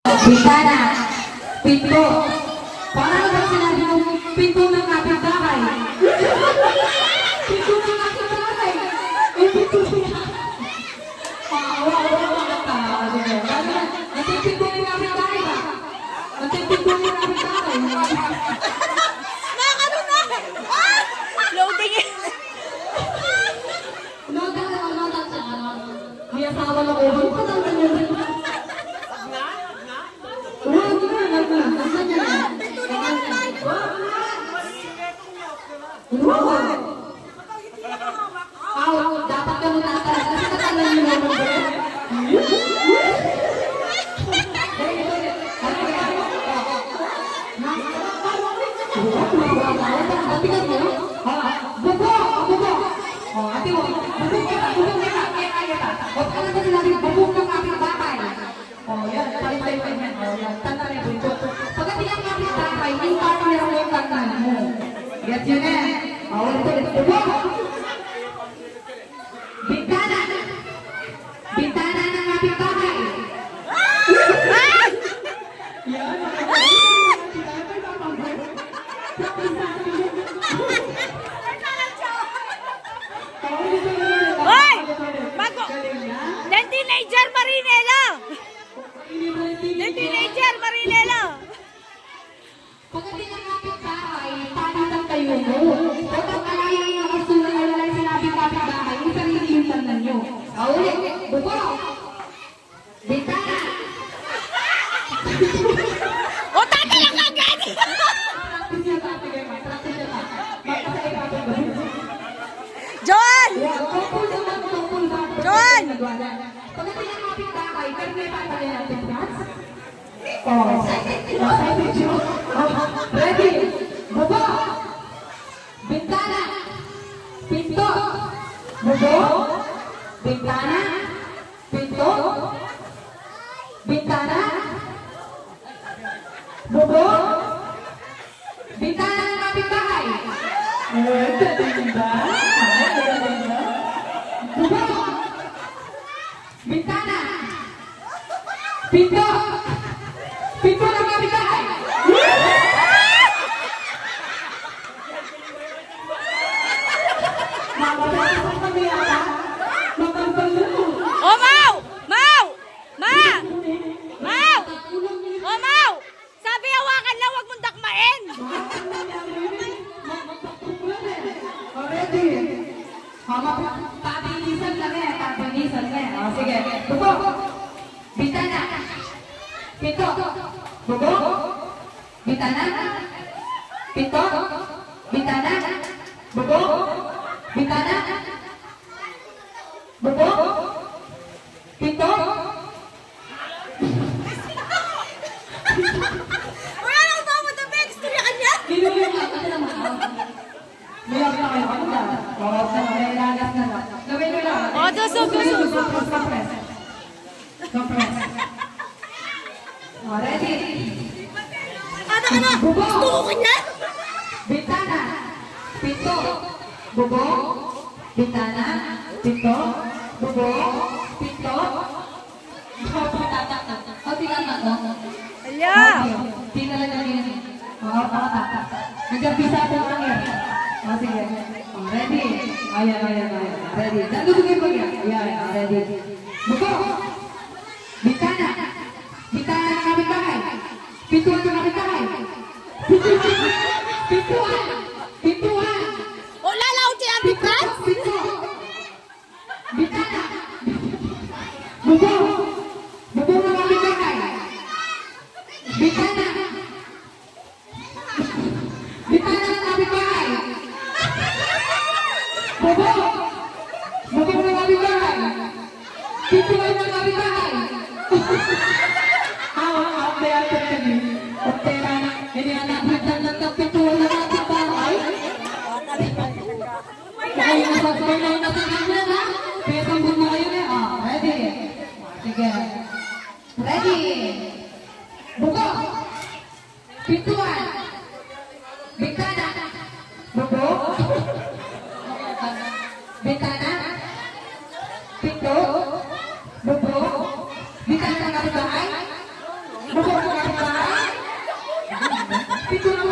Bintana, pinto. Parang ba sinabi mo, pinto ng kapitbahay? Pinto ng kapitbahay. Eh, pinto siya. Wala mga tao. Natipinto ng kapitbahay ba? Natipinto ng kapitbahay. Nakano na! Ah! Loading eh! Loading siya. May asawa na ko. Patanggal niya rin. Dapat ka muna kasi natalan niyo naman ba? Get you there. Bintana. Bintana ng kapitbahay. Yan. Hoy! Bago! Den teenager Marinela! Den teenager Marinela! Pagdating ng kapitbahay, palitan kayo mo. Kapag alaya yung asura na wala yung sinabi kapitbahay, yung sarili yung tandan nyo. Ulit, buko! Bintana! O, tata lang agad! Practice niya tayo, practice niya tayo. Magpasay pa ito. John! John! Pagdating ng kapitbahay, pero may patayin natin, Franz? Excited you? Ready? Bubo! Bintana! Pinto! Bubo! Bintana! Pinto! Bintana! Bubo! Bintana ng kapitbahay! Bubo! Bintana! Pinto! Pinto ng kapitbahay! O, Mau! Mau! Ma! Mau! O, Mau! Sabi hawakan lang, huwag mong dakmain! Already. Pabilisan lang eh. Pabilisan lang eh. Sige. Bubo. Bintana. Pinto. Bubo. Bintana. Pinto. Bintana. Bubo. Bintana. Bubo. Pinto. Wala lang ba mo the best? Tuloy ka niya? Niluyung ako na naman. Mayroon na kayo kanta. May lagas na lang. Gawin nyo lang. O, dusog. Compress. Ready? Ano ka na? Bubo. Gusto ko niya? Bintana. Pinto. Bubo. Bintana. Pinto. Bubo. Pinto. O, tinatak mo. Hala! Tinalaga yun. Oo, tatatak. Nag-ampisa po ang yan. O, sige. O, ready? Ayan. Ready. Nandugugin ko yan. Ayan, ready. Buko! Bintana! Bintana ng kapitbahay! Pintuan ng kapitbahay! Pintuan! Pintuan! O, lalaw si Auntie Franz? Pinto! Bintana! Buko! Buko ng kapitbahay! Bintana! Bintana ng kapitbahay! Buko! Buko ng kapitbahay! Pintuan ng kapitbahay! Ini anak bintang ng pintuan ng kapitbahay! Kaya nasasabay na yung natin na, kaya tambun mo kayo na. Ready? Sige. Ready? Buko! Pintuan! Bintana! Buko! Bintana! Pinto! Buko! Bintana ng kapitbahay! Pito na